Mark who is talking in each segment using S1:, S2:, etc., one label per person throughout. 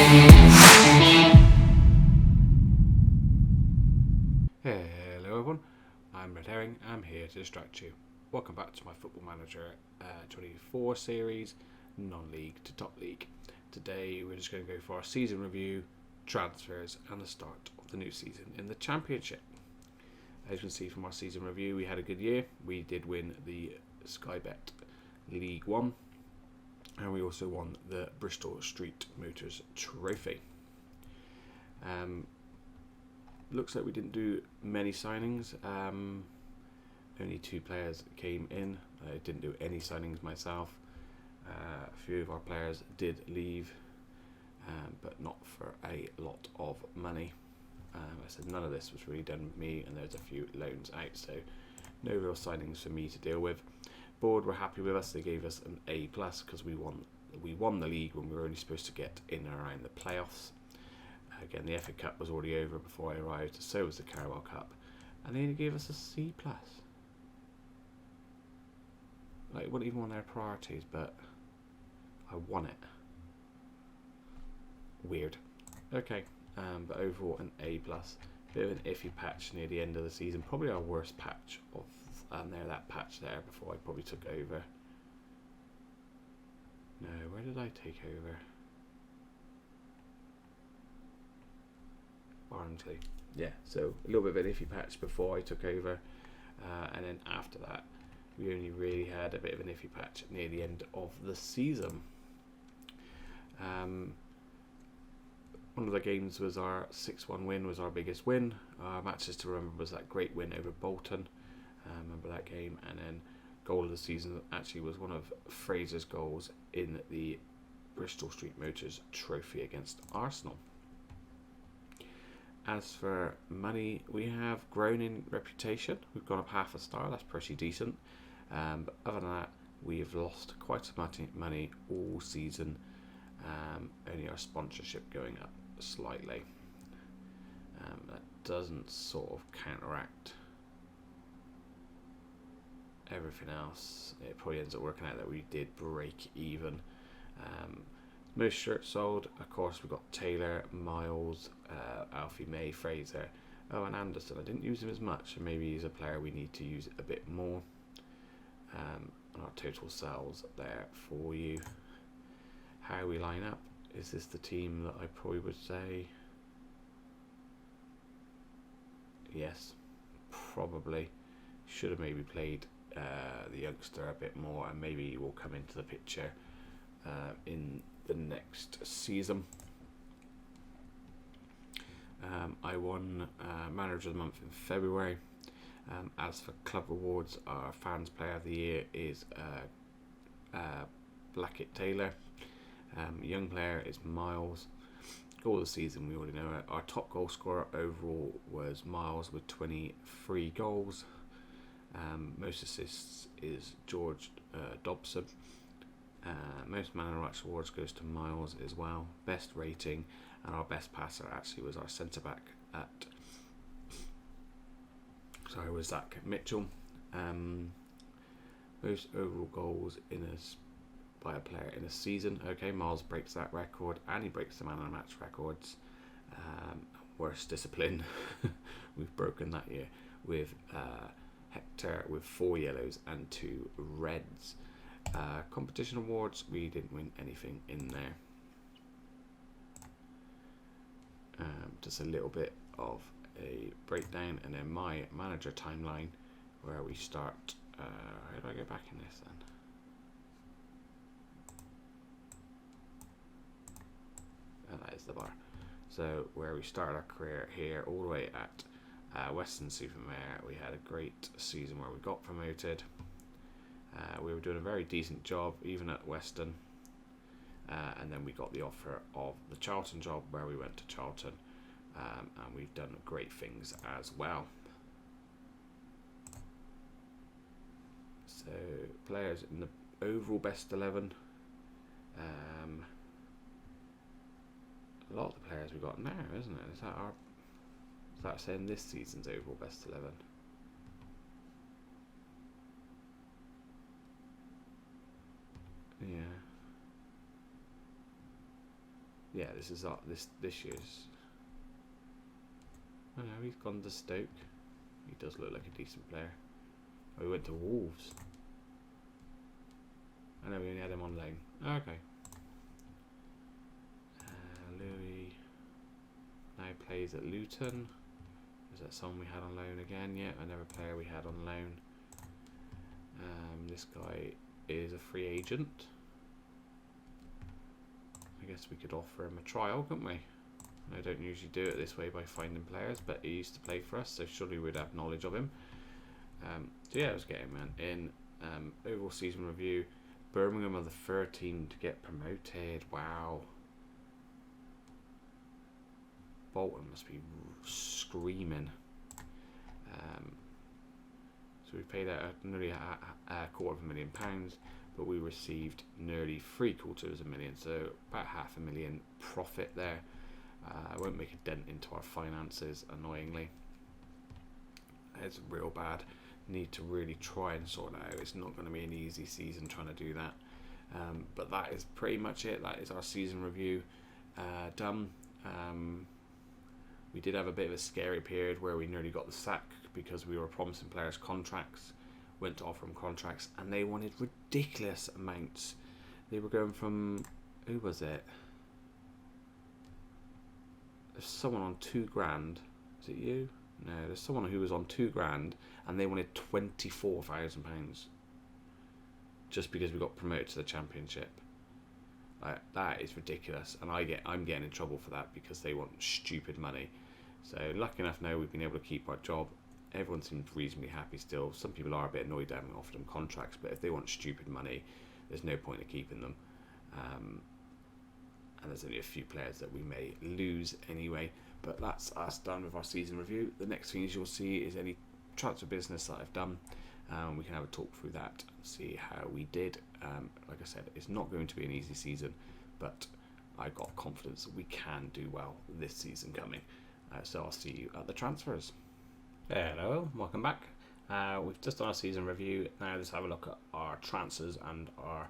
S1: Hello everyone, I'm RedHerring. I'm here to distract you. Welcome back to my Football Manager 24 series, non-league to top league. Today we're just going to go for our season review, transfers and the start of the new season in the Championship. As you can see from our season review, we had a good year. We did win the Sky Bet League 1 and we also won the Bristol Street Motors Trophy. Looks like we didn't do many signings. Only 2 players came in. I didn't do any signings myself. A few of our players did leave, but not for a lot of money. I said none of this was really done with me, and there's a few loans out, so no real signings for me to deal with. Board were happy with us. They gave us an A+ because we won the league when we were only supposed to get in and around the playoffs. Again, the FA Cup was already over before I arrived, so was the Carabao Cup, and they only gave us a C+. Like, it wasn't even on their priorities, but I won it. Weird. Okay, but overall an A+. Bit of an iffy patch near the end of the season. Probably our worst patch of that patch there before I probably took over. No, where did I take over? Barnsley. Yeah, so a little bit of an iffy patch before I took over, and then after that we only really had a bit of an iffy patch near the end of the season. One of the games was our 6-1 win, was our biggest win. Matches to remember was that great win over Bolton. Remember that game. And then goal of the season actually was one of Fraser's goals in the Bristol Street Motors Trophy against Arsenal. As for money, we have grown in reputation. We've gone up half a star. That's pretty decent. But other than that, we've lost quite a lot of money all season. Only our sponsorship going up slightly. That doesn't sort of counteract everything else. It probably ends up working out that we did break even. Most shirts sold, of course, we've got Taylor, Miles, Alfie May, Fraser, and Anderson. I didn't use him as much, and maybe he's a player we need to use a bit more. And our total sales there for you. How we line up. Is this the team that I probably would say? Yes, probably. Should have maybe played the youngster a bit more, and maybe he will come into the picture in the next season. I won Manager of the Month in February. As for club awards, our fans player of the year is Blackett Taylor. Young player is Miles. Goal of the season, we already know it. Our top goal scorer overall was Miles with 23 goals. Most assists is George Dobson. Most man of the match awards goes to Miles as well. Best rating, and our best passer actually was our centre back was Zach Mitchell. Most overall goals by a player in a season. Okay, Miles breaks that record, and he breaks the man of the match records. Worst discipline, we've broken that year with Hector with 4 yellows and 2 reds. Competition awards, we didn't win anything in there. Just a little bit of a breakdown, and then my manager timeline where we start. How do I go back in this then? And that is the bar. So where we started our career here, all the way at Weston-super-Mare, we had a great season where we got promoted. We were doing a very decent job even at Weston, and then we got the offer of the Charlton job where we went to Charlton, and we've done great things as well. So players in the overall best 11, a lot of the players we got now, isn't it? Is that saying this season's overall best 11? yeah, this is this year's. Oh no, he's gone to Stoke. He does look like a decent player. Oh, he went to Wolves. I know we only had him on loan. Oh, okay. Louis now plays at Luton. Is that someone we had on loan again? Yeah, another player we had on loan. This guy is a free agent. I guess we could offer him a trial, couldn't we? I don't usually do it this way by finding players, but he used to play for us, so surely we'd have knowledge of him. So yeah, let's get him in. Overall season review. Birmingham are the 13 to get promoted. Wow. Bolton must be screaming. So we paid out nearly a £250,000, but we received nearly £750,000, so about £500,000 profit there. I won't make a dent into our finances, annoyingly. It's real bad. Need to really try and sort it out. It's not going to be an easy season trying to do that. But that is pretty much it. That is our season review done. We did have a bit of a scary period where we nearly got the sack because we were promising players contracts, went to offer them contracts, and they wanted ridiculous amounts. They were going from, who was it? There's someone on £2,000. Is it you? No, there's someone who was on £2,000 and they wanted £24,000 just because we got promoted to the Championship. That is ridiculous, and I'm getting in trouble for that because they want stupid money. So lucky enough now we've been able to keep our job. Everyone seems reasonably happy still. Some people are a bit annoyed that I haven't offered them contracts, but if they want stupid money, there's no point in keeping them. And there's only a few players that we may lose anyway. But that's us done with our season review. The next things you'll see is any transfer business that I've done. We can have a talk through that and see how we did. Like I said, it's not going to be an easy season, but I've got confidence that we can do well this season coming. So I'll see you at the transfers. Hello, welcome back. We've just done our season review. Now let's have a look at our transfers and our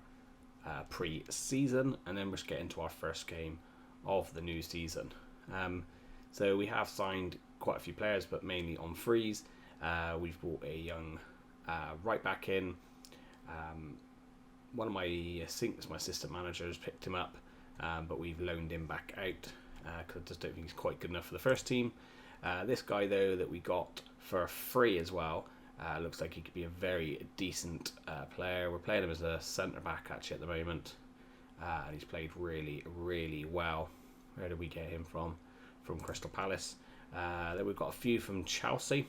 S1: pre-season, and then we'll just get into our first game of the new season. So we have signed quite a few players, but mainly on frees. We've brought a young right back in. One of my, I think it's my assistant manager, has picked him up, but we've loaned him back out because I just don't think he's quite good enough for the first team. This guy though that we got for free as well, looks like he could be a very decent player. We're playing him as a centre back actually at the moment, and he's played really, really well. Where did we get him from? From Crystal Palace. Then we've got a few from Chelsea.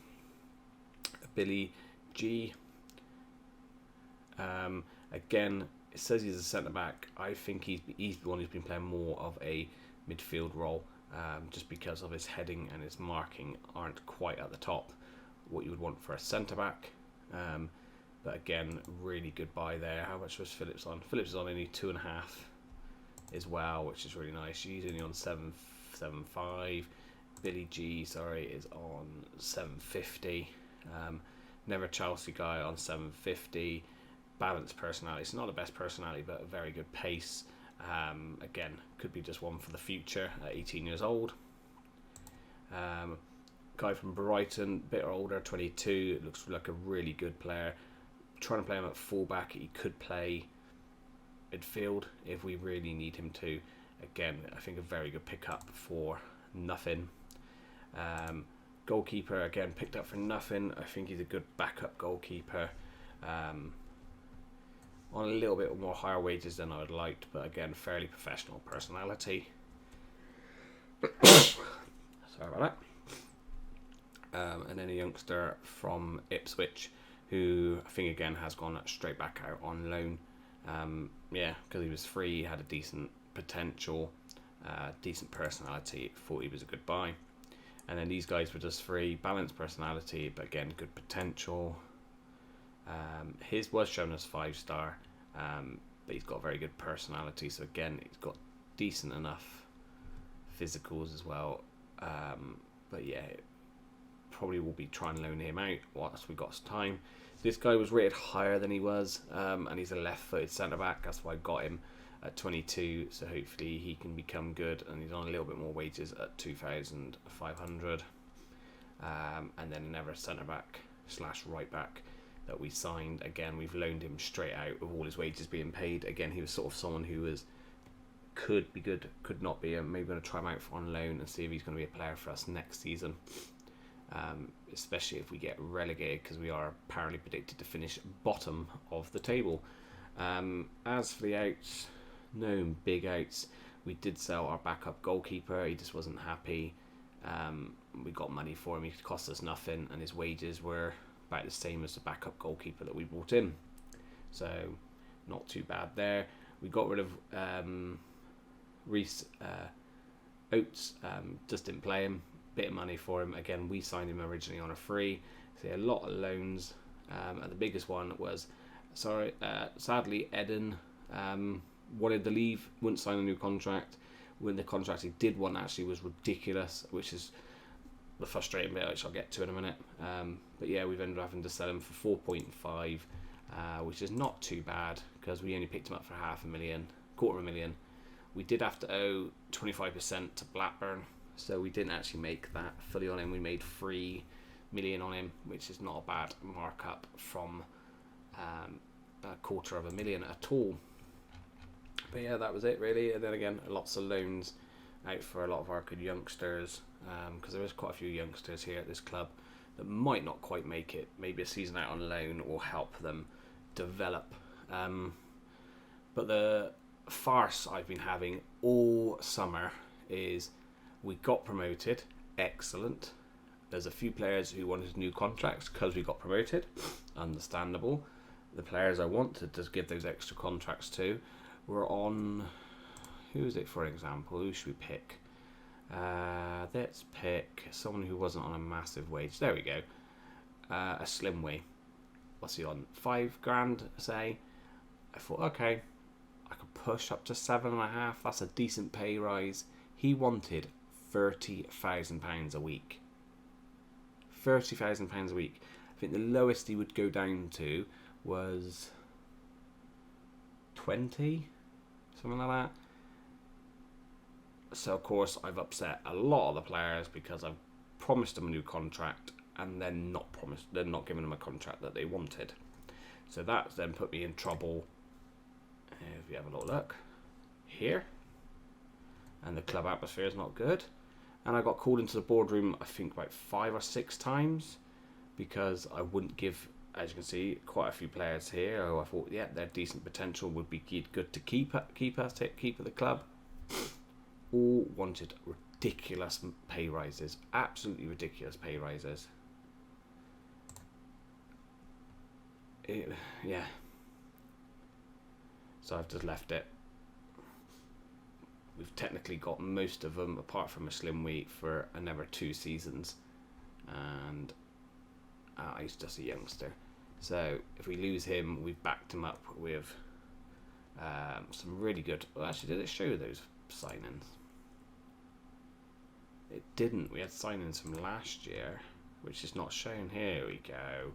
S1: Billy G. Again, it says he's a centre back. I think he's the one who's been playing more of a midfield role, just because of his heading and his marking aren't quite at the top what you would want for a centre back. But again, really good buy there. How much was Phillips on? Phillips is on only 2.5 as well, which is really nice. He's only on 7.75. Billy G, sorry, is on 7.50. Never Chelsea guy on 7.50. Balanced personality. It's not the best personality, but a very good pace. Again, could be just one for the future at 18 years old. Guy from Brighton, bit older, 22. Looks like a really good player. Trying to play him at fullback. He could play midfield if we really need him to. Again, I think a very good pickup for nothing. Goalkeeper, again, picked up for nothing. I think he's a good backup goalkeeper. On a little bit more higher wages than I would like, but again, fairly professional personality. Sorry about that. And then a youngster from Ipswich, who I think again has gone straight back out on loan. Yeah, because he was free, had a decent potential, decent personality. Thought he was a good buy. And then these guys were just free, balanced personality, but again, good potential. His was shown as 5-star, but he's got a very good personality. So again, he's got decent enough physicals as well. But yeah, probably will be trying to loan him out whilst we got some time. This guy was rated higher than he was, and he's a left-footed centre-back. That's why I got him. at 22, so hopefully he can become good, and he's on a little bit more wages at 2,500. And then another centre back / right back that we signed. Again, we've loaned him straight out with all his wages being paid. Again, he was sort of someone who could be good, could not be, and maybe going to try him out on loan and see if he's going to be a player for us next season, especially if we get relegated, because we are apparently predicted to finish bottom of the table. As for the outs, no big outs. We did sell our backup goalkeeper. He just wasn't happy. We got money for him. He cost us nothing, and his wages were about the same as the backup goalkeeper that we brought in, so not too bad there. We got rid of Reece Oates, just didn't play him. Bit of money for him. Again, we signed him originally on a free, so a lot of loans, and the biggest one was, sadly, Eden wanted to leave, wouldn't sign a new contract. When the contract he did want actually was ridiculous, which is the frustrating bit, which I'll get to in a minute. But yeah, we've ended up having to sell him for 4.5, which is not too bad, because we only picked him up for $250,000. We did have to owe 25% to Blackburn, so we didn't actually make that fully on him. We made $3 million on him, which is not a bad markup from $250,000 at all. But yeah, that was it really. And then again, lots of loans out for a lot of our good youngsters, because there is quite a few youngsters here at this club that might not quite make it. Maybe a season out on loan will help them develop. But the farce I've been having all summer is we got promoted, excellent. There's a few players who wanted new contracts because we got promoted, understandable. The players I wanted to give those extra contracts to were on, who is it for example, who should we pick? Let's pick someone who wasn't on a massive wage. There we go. A slim way. What's he on? $5,000, say. I thought, okay, I could push up to 7.5. That's a decent pay rise. He wanted £30,000 a week. £30,000 a week. I think the lowest he would go down to was 20, something like that. So of course I've upset a lot of the players because I've promised them a new contract and then not giving them a contract that they wanted. So that's then put me in trouble. If you have a little look here, and the club atmosphere is not good, and I got called into the boardroom I think about 5 or 6 times because I wouldn't give, as you can see, quite a few players here who I thought, yeah, their decent potential would be good to keep at the club. All wanted ridiculous pay rises, absolutely ridiculous pay rises. Yeah. So I've just left it. We've technically got most of them, apart from a slim weight, for another 2 seasons, and he's just a youngster. So if we lose him, we've backed him up with some really good. Well, actually, did it show those signings? It didn't. We had signings from last year, which is not shown. Here we go.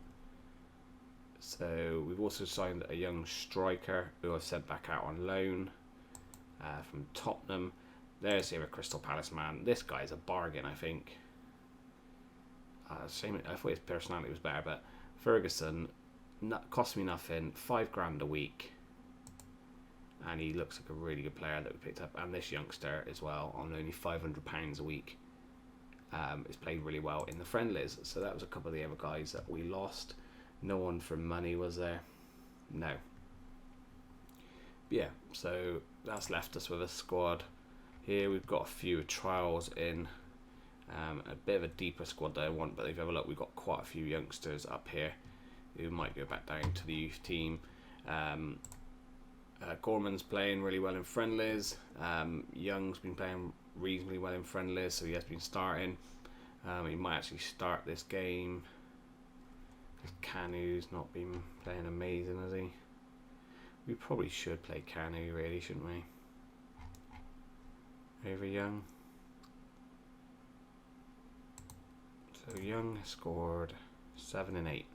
S1: So we've also signed a young striker who I've sent back out on loan from Tottenham. There's here a Crystal Palace man. This guy's a bargain, I think. Shame, I thought his personality was better, but Ferguson cost me nothing, $5,000 a week, and he looks like a really good player that we picked up. And this youngster as well, on only £500 a week, has played really well in the friendlies. So that was a couple of the other guys that we lost. No one for money was there. No. But yeah, so that's left us with a squad. Here we've got a few trials in. A bit of a deeper squad that I want, but if you have a look, we've got quite a few youngsters up here who might go back down to the youth team. Gorman's playing really well in friendlies. Young's been playing reasonably well in friendlies, so he has been starting. He might actually start this game. Canu's not been playing amazing, has he? We probably should play Canu, really, shouldn't we? Over Young. So Young scored 7 and 8.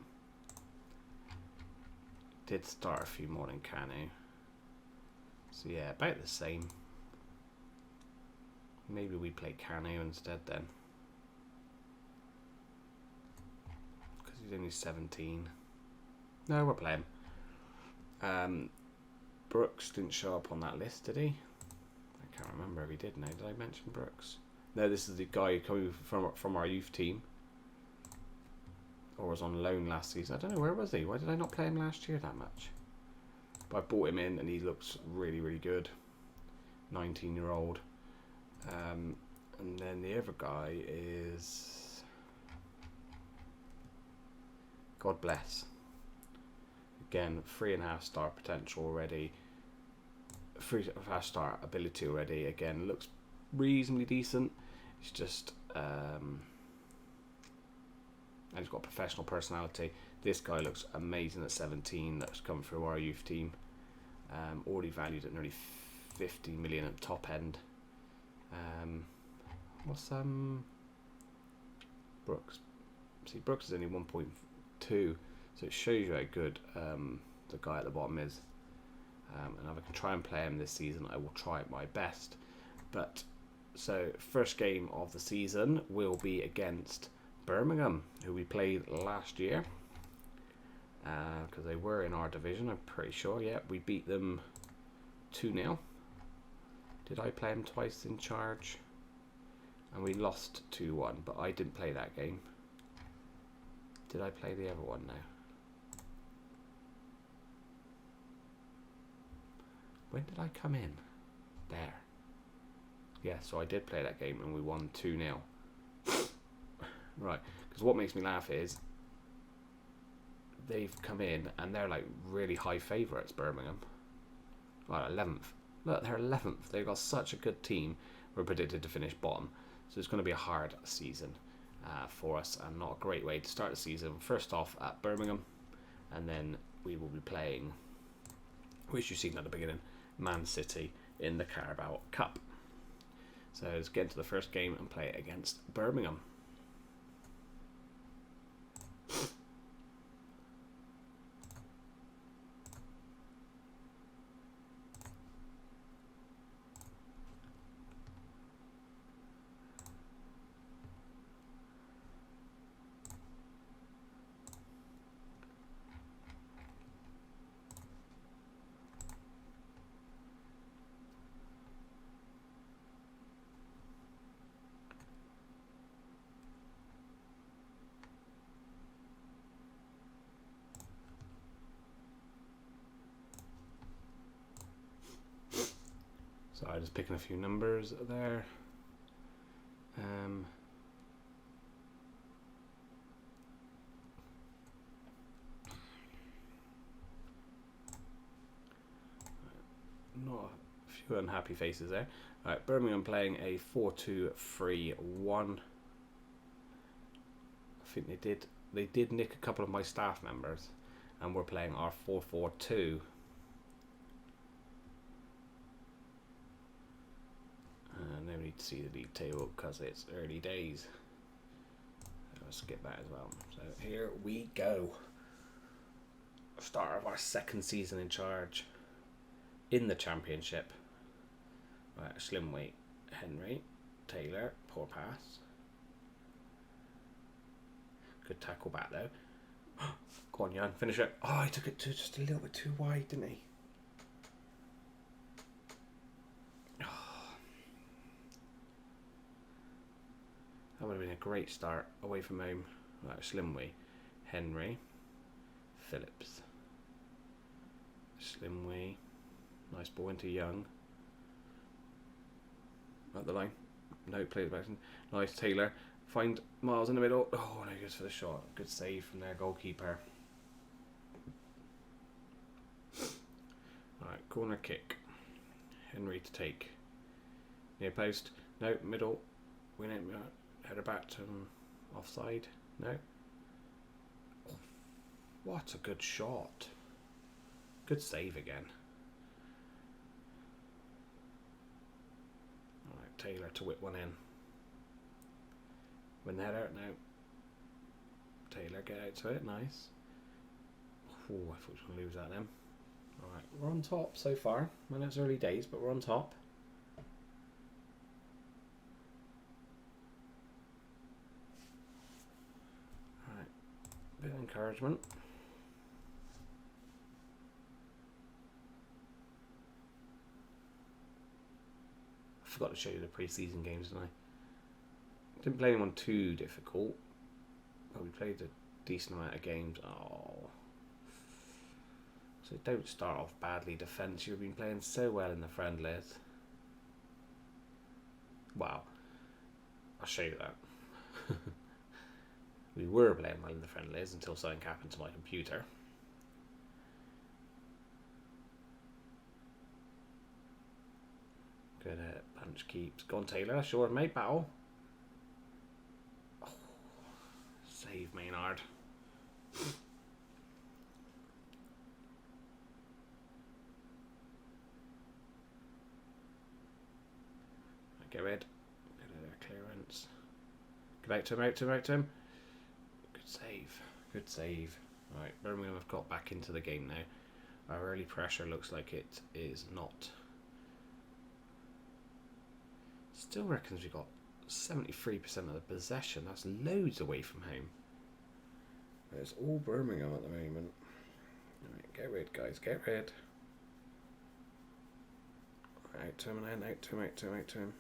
S1: Did start a few more than Canu. So yeah, about the same. Maybe we play Cano instead then. Because he's only 17. No, we're playing. Brooks didn't show up on that list, did he? I can't remember if he did now. Did I mention Brooks? No, this is the guy coming from our youth team. Or was on loan last season. I don't know, where was he? Why did I not play him last year that much? But I bought him in and he looks really, really good. 19-year-old. And then the other guy is... God bless. Again, 3.5 star potential already. 3.5 star ability already. Again, looks reasonably decent. It's just... and he's got professional personality. This guy looks amazing at 17. That's come through our youth team. Already valued at nearly 50 million at top end. What's Brooks? See, Brooks is only 1.2, so it shows you how good the guy at the bottom is. And if I can try and play him this season, I will try my best. But so first game of the season will be against Birmingham, who we played last year, because they were in our division, I'm pretty sure. Yeah, we beat them 2-0. Did I play them twice in charge? And we lost 2-1, but I didn't play that game. Did I play the other one now? When did I come in? There. Yeah, so I did play that game and we won 2-0. Right, because what makes me laugh is they've come in and they're like really high favourites, Birmingham. Well, 11th. Look, they're 11th. They've got such a good team. We're predicted to finish bottom. So it's going to be a hard season for us and not a great way to start the season. First off at Birmingham, and then we will be playing, which you've seen at the beginning, Man City in the Carabao Cup. So let's get into the first game and play against Birmingham. So I'm just picking a few numbers there. Not a few unhappy faces there. Alright, Birmingham playing a 4-2-3-1. I think they did nick a couple of my staff members, and we're playing our 4-4-2. No need to see the league table because it's early days. I'll skip that as well. So here we go. Start of our second season in charge in the championship. Right, slim weight. Henry, Taylor, poor pass. Good tackle back though. Go on, Jan, finish it. Oh, he took it just a little bit too wide, didn't he? That would have been a great start away from home. Right, Slimway, Henry, Phillips, Slimway, nice ball into Young. Up the line, no play the back. Nice Taylor, find Miles in the middle. Oh, no, goes for the shot. Good save from their goalkeeper. Alright, corner kick. Henry to take. Near post. No, middle. Win it. Header back to offside. No. Oh, what a good shot. Good save again. Alright, Taylor to whip one in. Win the header. No. Taylor, get out to it. Nice. Oh, I thought we were going to lose that then. Alright, we're on top so far. I know it's early days, but we're on top. Alright, bit of encouragement. I forgot to show you the pre-season games, didn't I? Didn't play anyone too difficult, but we played a decent amount of games. Oh. So don't start off badly, defence. You've been playing so well in the friendlies. Wow. I'll show you that. We were playing well in the friendlies until something happened to my computer. Good punch keeps. Go on, Taylor. Sure, mate, battle. Oh, save Maynard. Get rid. Get clearance. Get out to him, out to him, out to him. Good save. Good save. Alright, Birmingham have got back into the game now. Our early pressure looks like it is not. Still reckons we got 73% of the possession. That's loads away from home. It's all Birmingham at the moment. Alright, get rid, guys. Get rid. Out to him and then out to him, out to him, out to him.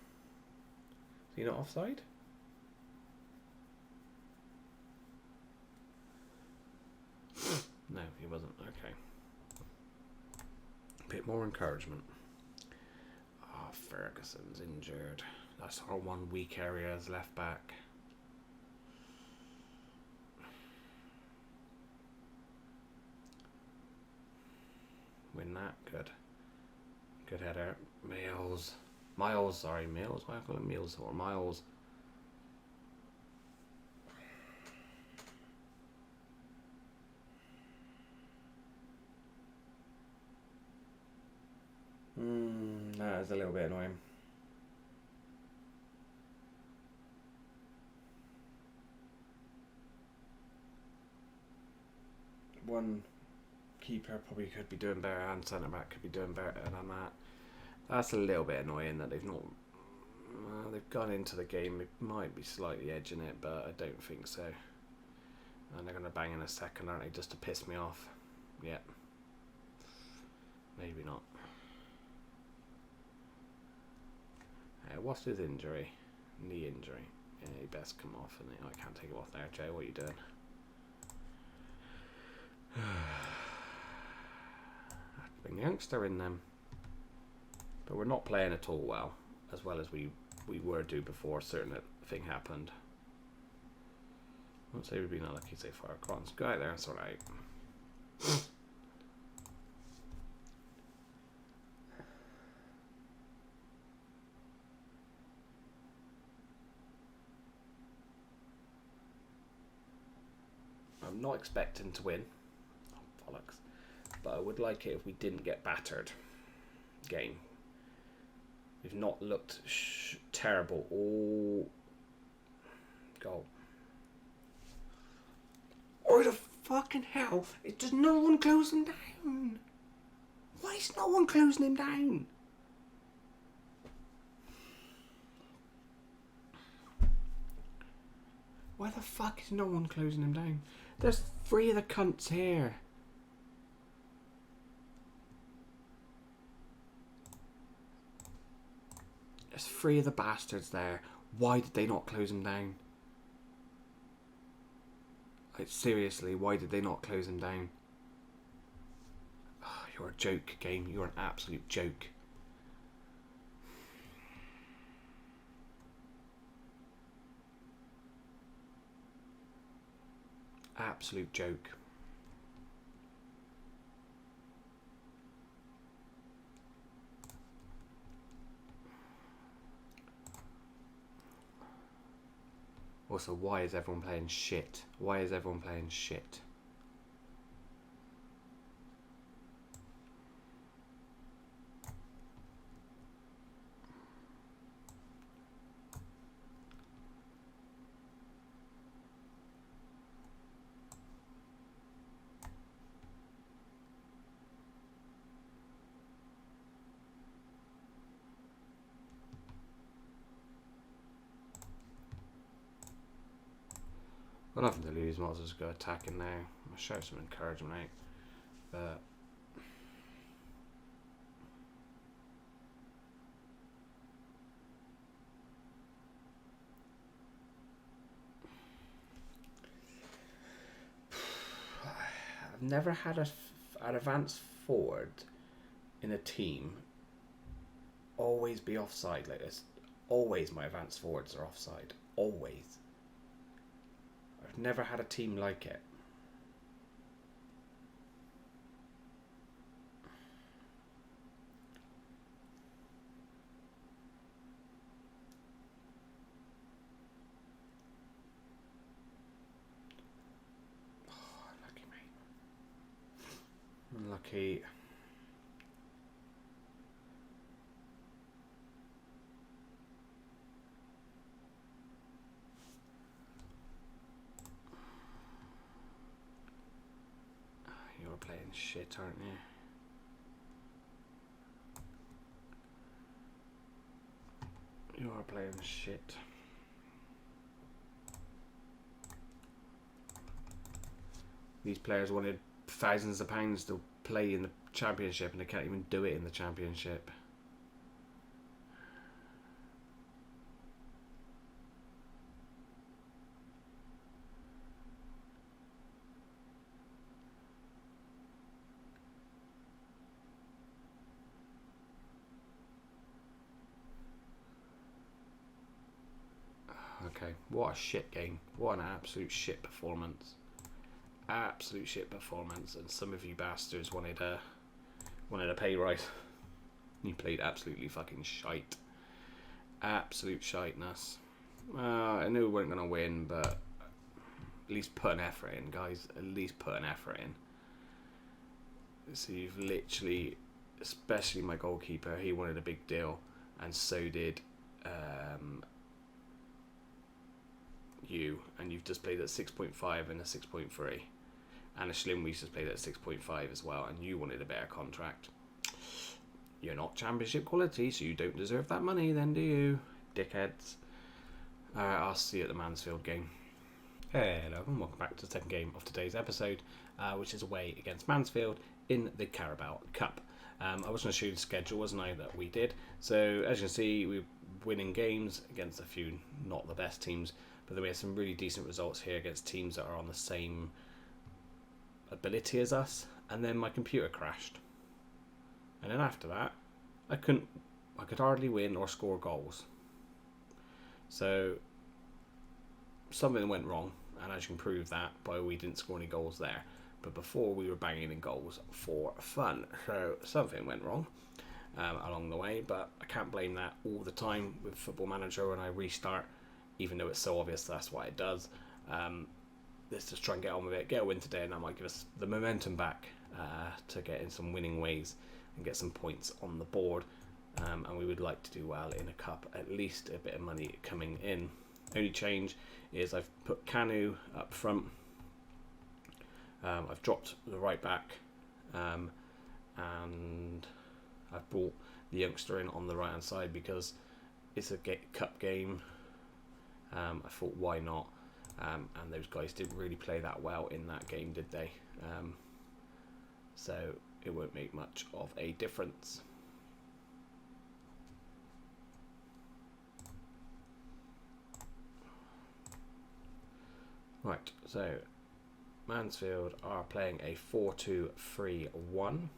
S1: Is he not offside? No, he wasn't. Okay. A bit more encouragement. Oh, Ferguson's injured. That's our one weak area as left back. Win that. Good. Good header. Miles, sorry, Mills. Why do I call it Mills or Miles? That is a little bit annoying. One keeper probably could be doing better, and centre back could be doing better than that. That's a little bit annoying that they've not. They've gone into the game. They might be slightly edging it, but I don't think so. And they're going to bang in a second, aren't they, just to piss me off? Yep. Maybe not. What's his injury? Knee injury. Yeah, he best come off. And I can't take him off there, Joe. What are you doing? Bring the youngster in them. But we're not playing at all well as we were do before a certain thing happened. I won't say we've been unlucky so far. Come on, let's go out there and sort out. I'm not expecting to win. Oh, bollocks. But I would like it if we didn't get battered. Game. We've not looked terrible. Oh, goal. Why the fucking hell? Does no one close him down? Why is no one closing him down? Why the fuck is no one closing him down? There's 3 of the cunts here. There's 3 of the bastards there. Why did they not close him down? Like, seriously, why did they not close him down? Oh, you're a joke, game. You're an absolute joke. Absolute joke. Also, why is everyone playing shit? Why is everyone playing shit? Got nothing to lose, might as well just go attacking now. I'll shout some encouragement out. But I've never had an advanced forward in a team always be offside like this. Always my advanced forwards are offside. Always. I've never had a team like it. Oh, lucky mate. Unlucky. You're playing shit, aren't you? You are playing shit. These players wanted thousands of pounds to play in the championship and they can't even do it in the championship. Okay, what a shit game. What an absolute shit performance. Absolute shit performance. And some of you bastards wanted a pay rise. You played absolutely fucking shite. Absolute shiteness. I knew we weren't going to win, but at least put an effort in, guys. At least put an effort in. So you've literally, especially my goalkeeper, he wanted a big deal. And so did you, and you've just played at 6.5 and a 6.3, and a Schlimweis has played at 6.5 as well, and you wanted a better contract. You're not championship quality, so you don't deserve that money then, do you, dickheads? I'll see you at the Mansfield game. Hello and welcome back to the second game of today's episode, which is away against Mansfield in the Carabao Cup. I was going to show you the schedule, wasn't I, that we did. So as you can see, we're winning games against a few not the best teams, but then we had some really decent results here against teams that are on the same ability as us. And then my computer crashed. And then after that, I could hardly win or score goals. So something went wrong, and as you can prove that by we didn't score any goals there. But before we were banging in goals for fun. So something went wrong along the way, but I can't blame that all the time with Football Manager when I restart. Even though it's so obvious that's why it does. Let's just try and get on with it. Get a win today, and that might give us the momentum back to get in some winning ways and get some points on the board. And we would like to do well in a cup, at least a bit of money coming in. Only change is I've put Kanu up front. I've dropped the right back, and I've brought the youngster in on the right hand side because it's a cup game. I thought, why not? And those guys didn't really play that well in that game, did they? So it won't make much of a difference. Right, so Mansfield are playing a 4-2-3-1.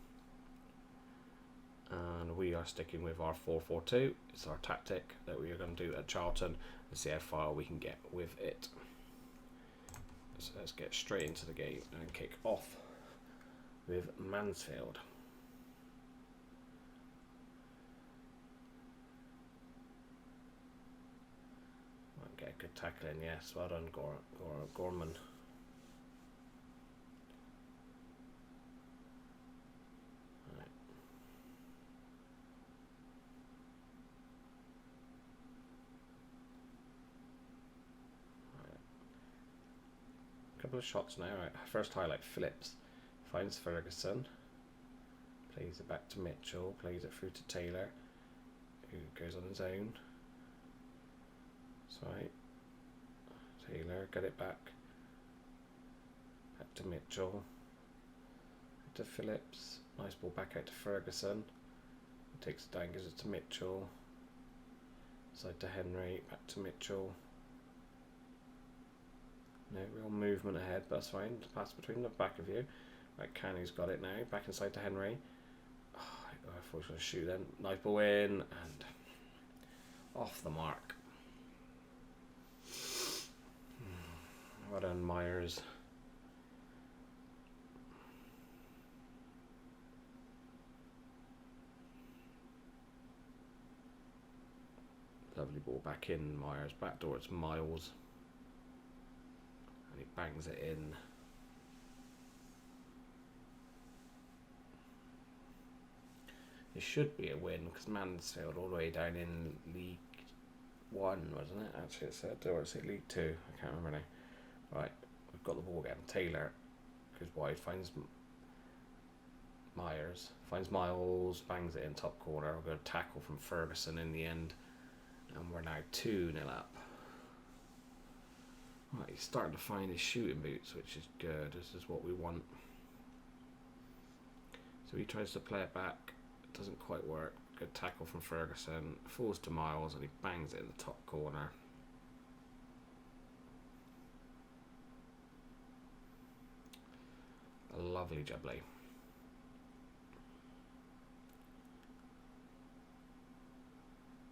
S1: And we are sticking with our 4-4-2. It's our tactic that we are going to do at Charlton and see how far we can get with it. So let's get straight into the game and kick off with Mansfield. Might get a good tackle in, yes. Well done, Gorman. Couple of shots now. Right. First highlight, Phillips finds Ferguson, plays it back to Mitchell, plays it through to Taylor, who goes on his own. That's right. Taylor, get it back to Mitchell. To Phillips. Nice ball back out to Ferguson. Takes it down, gives it to Mitchell. Side to Henry, back to Mitchell. No real movement ahead, but that's fine. Pass between the back of you. Right, Canu's got it now. Back inside to Henry. Oh, I thought he was going to shoot then. Nice ball in and off the mark. Well done, Myers. Lovely ball back in, Myers. Back door, it's Miles. And he bangs it in. It should be a win because Mansfield all the way down in League 1, wasn't it? Actually, it said, or is it League 2? I can't remember now. Right, we've got the ball again. Taylor goes wide, finds Myers, finds Miles, bangs it in top corner. We've got a tackle from Ferguson in the end, and we're now 2-0 up. Right, he's starting to find his shooting boots, which is good. This is what we want. So he tries to play it back. It doesn't quite work. Good tackle from Ferguson. Falls to Miles and he bangs it in the top corner. A lovely jubbly.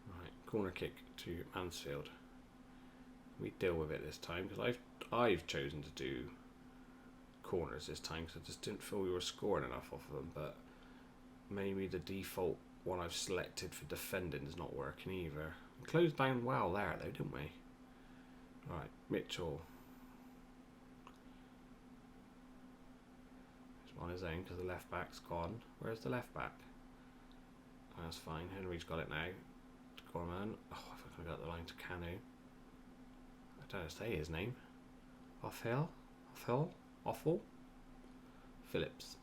S1: Right, corner kick to Mansfield. We deal with it this time because I've chosen to do corners this time because I just didn't feel we were scoring enough off of them, but maybe the default one I've selected for defending is not working either. We closed down well there though, didn't we? Right, Mitchell. He's on his own because the left back's gone. Where's the left back? That's fine. Henry's got it now. Gorman. Oh, I forgot the line to Canu. I don't know say his name. Awful. Phillips.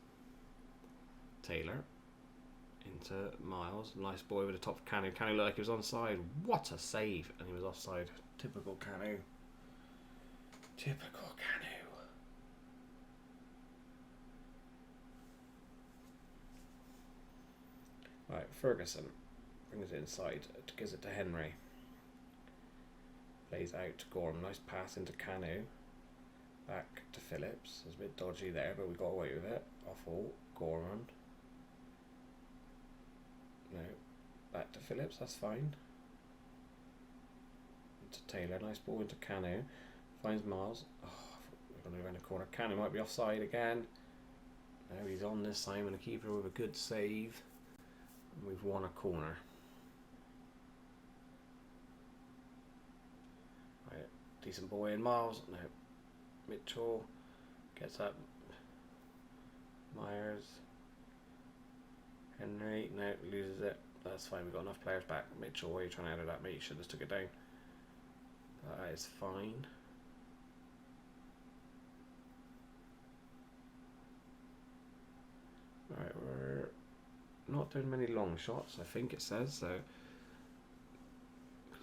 S1: Taylor. Into Miles. Nice boy over the top of Canu. Canu looked like he was onside. What a save. And he was offside. Typical Canu. Typical Canu. Right, Ferguson brings it inside. Gives it to Henry. Plays out to Gorham. Nice pass into Canu. Back to Phillips. It was a bit dodgy there, but we got away with it. Awful. Gorham. No. Back to Phillips. That's fine. Into Taylor. Nice ball into Canu. Finds Miles. Oh, we're going to go around the corner. Canu might be offside again. No, he's on this time, and the keeper with a good save. And we've won a corner. Right, decent ball in. Miles. No. Mitchell gets up. Myers. Henry. No, loses it. That's fine. We've got enough players back. Mitchell, why are you trying to out of that, mate? You should have took it down. That is fine. Right, we're not doing many long shots, I think it says, so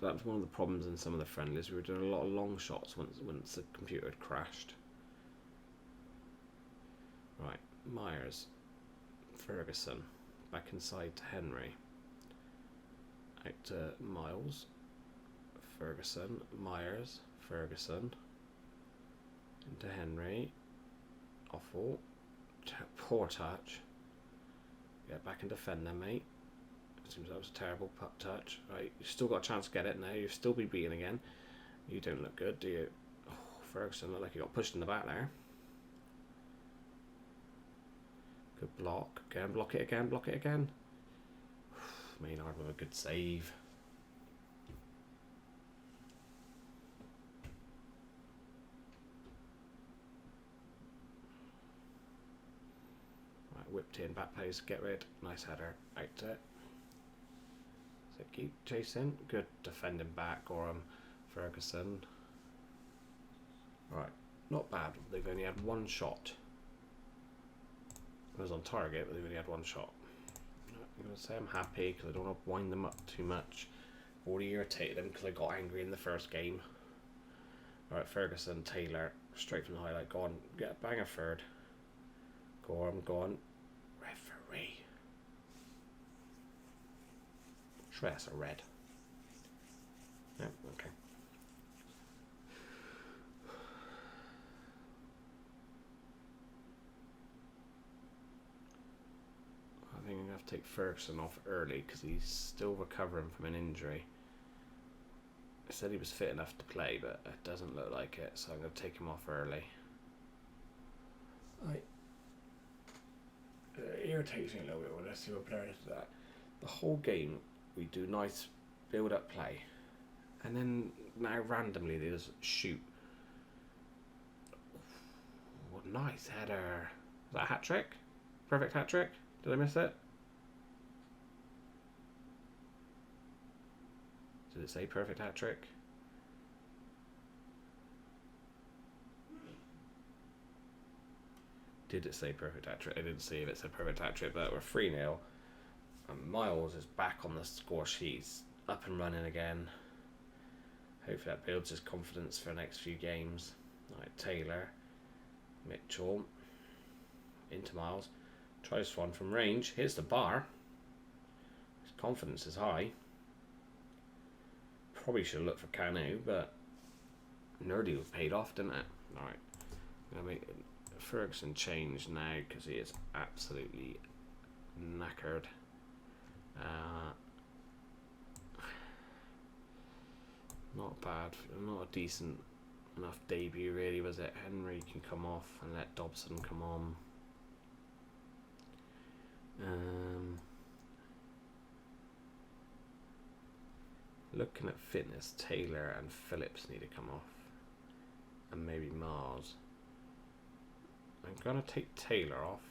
S1: that was one of the problems in some of the friendlies. We were doing a lot of long shots once the computer had crashed. Right, Myers, Ferguson, back inside to Henry, out to Miles, Ferguson, Myers, Ferguson, into Henry, awful, poor touch. Get back and defend them, mate. Seems that was a terrible putt touch. Right, you've still got a chance to get it now. You'll still be beaten again. You don't look good, do you? Oh, Ferguson looked like he got pushed in the back there. Good block. Again, block it again, block it again. Maynard with a good save. Right, whipped in, back pace, get rid. Nice header, out to it. So keep chasing. Good defending back, Gorham, Ferguson. Right, not bad. They've only had one shot. It was on target, but they've only had one shot. I'm going to say I'm happy because I don't want to wind them up too much. Already irritated them because I got angry in the first game. Alright, Ferguson, Taylor, straight from the highlight. Go on, get a banger third. Go on. Referee. Sure, that's a red. Yeah, okay. I think I'm going to have to take Ferguson off early because he's still recovering from an injury. I said he was fit enough to play, but it doesn't look like it, so I'm going to take him off early. It irritates me a little bit when I see a player do that. The whole game, we do nice build-up play, and then now randomly they just shoot. What nice header! Was that a hat trick? Perfect hat trick? Did I miss it? Did it say perfect hat trick? Did it say perfect hat trick? I didn't see if it said perfect hat trick, but we're 3-0. And Miles is back on the score sheet. He's up and running again. Hopefully that builds his confidence for the next few games. Right, Taylor, Mitchell, into Miles. Tries one from range, hits the bar. His confidence is high. Probably should have looked for Canu, but Nerdy was paid off, didn't it? Alright. I'm going to make Ferguson change now because he is absolutely knackered. Not bad. Not a decent enough debut, really, was it? Henry can come off and let Dobson come on. Looking at fitness, Taylor and Phillips need to come off, and maybe Mars. I'm gonna take Taylor off,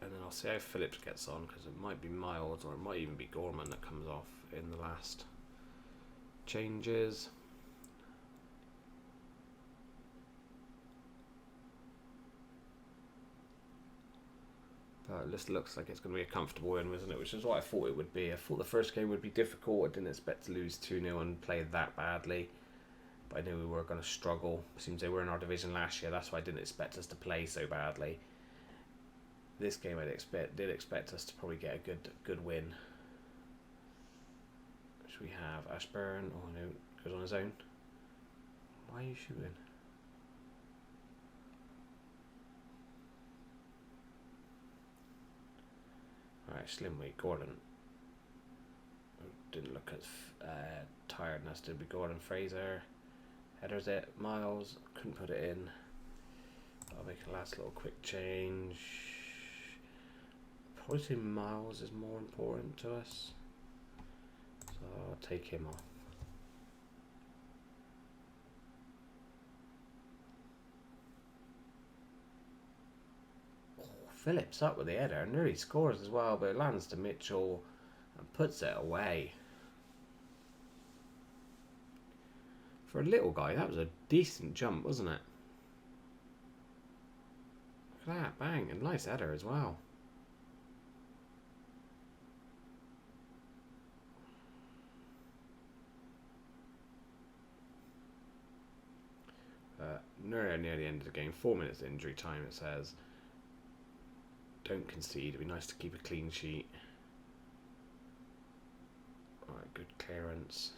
S1: and then I'll see how Phillips gets on, because it might be Miles or it might even be Gorman that comes off in the last changes. But this looks like it's going to be a comfortable win, isn't it? Which is what I thought it would be. I thought the first game would be difficult. I didn't expect to lose 2-0 and play that badly. But I knew we were going to struggle. Seems they were in our division last year. That's why I didn't expect us to play so badly. This game I did expect us to probably get a good win. Which we have. Ashburn. Oh no, goes on his own. Why are you shooting? Alright, Slimweight, Gordon. Didn't look as tiredness, did we? Gordon, Fraser. Headers it. Miles, couldn't put it in. I'll make a last little quick change. Probably say Miles is more important to us. So I'll take him off. Phillips up with the header, nearly scores as well, but it lands to Mitchell and puts it away. For a little guy, that was a decent jump, wasn't it? Look at that, bang, and nice header as well. Near the end of the game, 4 minutes injury time, it says. Don't concede, it'd be nice to keep a clean sheet. Alright, good clearance.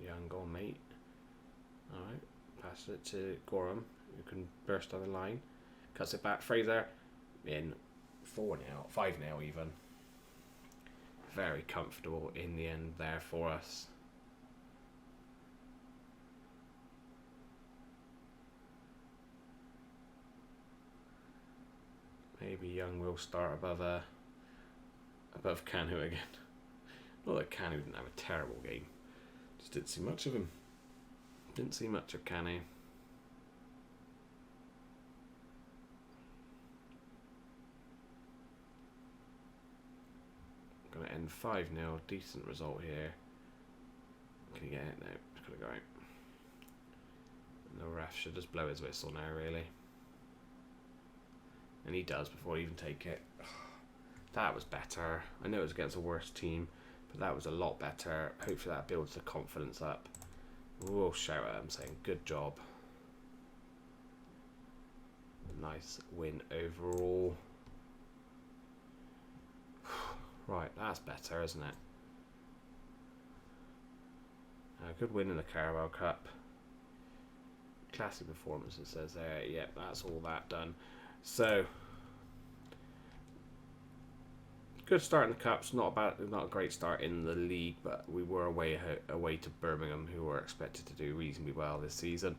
S1: Young, go on, mate. Alright, pass it to Gorham, who can burst on the line. Cuts it back, Fraser. In 4-0, 5-0 even. Very comfortable in the end there for us. Maybe Young will start above Canu again. Not that Canu didn't have a terrible game. Just didn't see much of him. Didn't see much of Canu. Gonna end 5-0. Decent result here. Can he get it? No, it's gonna go out. The ref should just blow his whistle now, really. And he does before he even take it. That was better. I know it was against a worse team, but that was a lot better. Hopefully that builds the confidence up. We'll shout at them saying good job. Nice win overall. Right, that's better, isn't it? A good win in the Carabao Cup. Classic performance, it says there. Yep, that's all that done. So, good start in the Cups. Not a great start in the league, but we were away to Birmingham, who were expected to do reasonably well this season.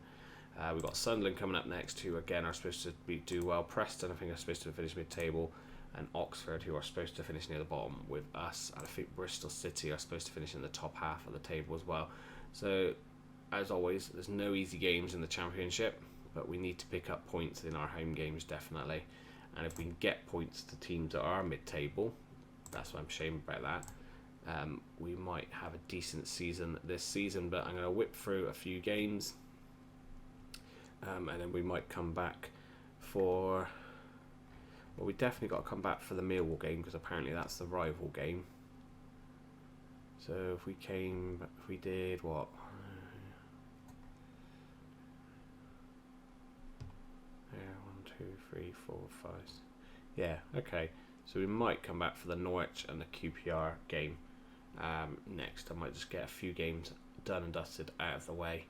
S1: We've got Sunderland coming up next, who again are supposed to do well. Preston, I think, are supposed to finish mid-table, and Oxford, who are supposed to finish near the bottom with us. And I think Bristol City are supposed to finish in the top half of the table as well. So, as always, there's no easy games in the Championship, but we need to pick up points in our home games, definitely. And if we can get points to teams that are mid-table, that's why I'm ashamed about that, we might have a decent season this season. But I'm going to whip through a few games, and then we might come back for... Well, we definitely got to come back for the Millwall game, because apparently that's the rival game. So if we did what? 1, 2, 3, 4, 5. Yeah, okay. So we might come back for the Norwich and the QPR game next. I might just get a few games done and dusted out of the way,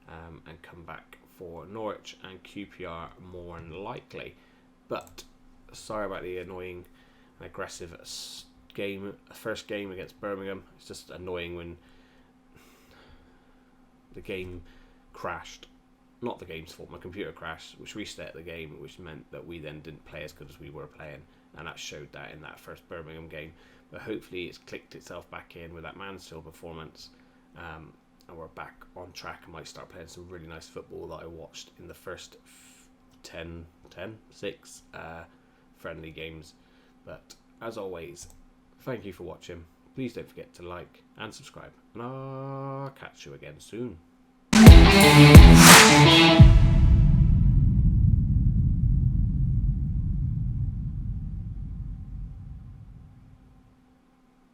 S1: and come back for Norwich and QPR more than likely. But sorry about the annoying and aggressive first game against Birmingham. It's just annoying when the game crashed. Not the game's fault, my computer crashed, which reset the game, which meant that we then didn't play as good as we were playing, and that showed that in that first Birmingham game. But hopefully it's clicked itself back in with that Mansfield performance, and we're back on track and might start playing some really nice football that I watched in the first 6 friendly games. But as always, thank you for watching. Please don't forget to like and subscribe, and I'll catch you again soon.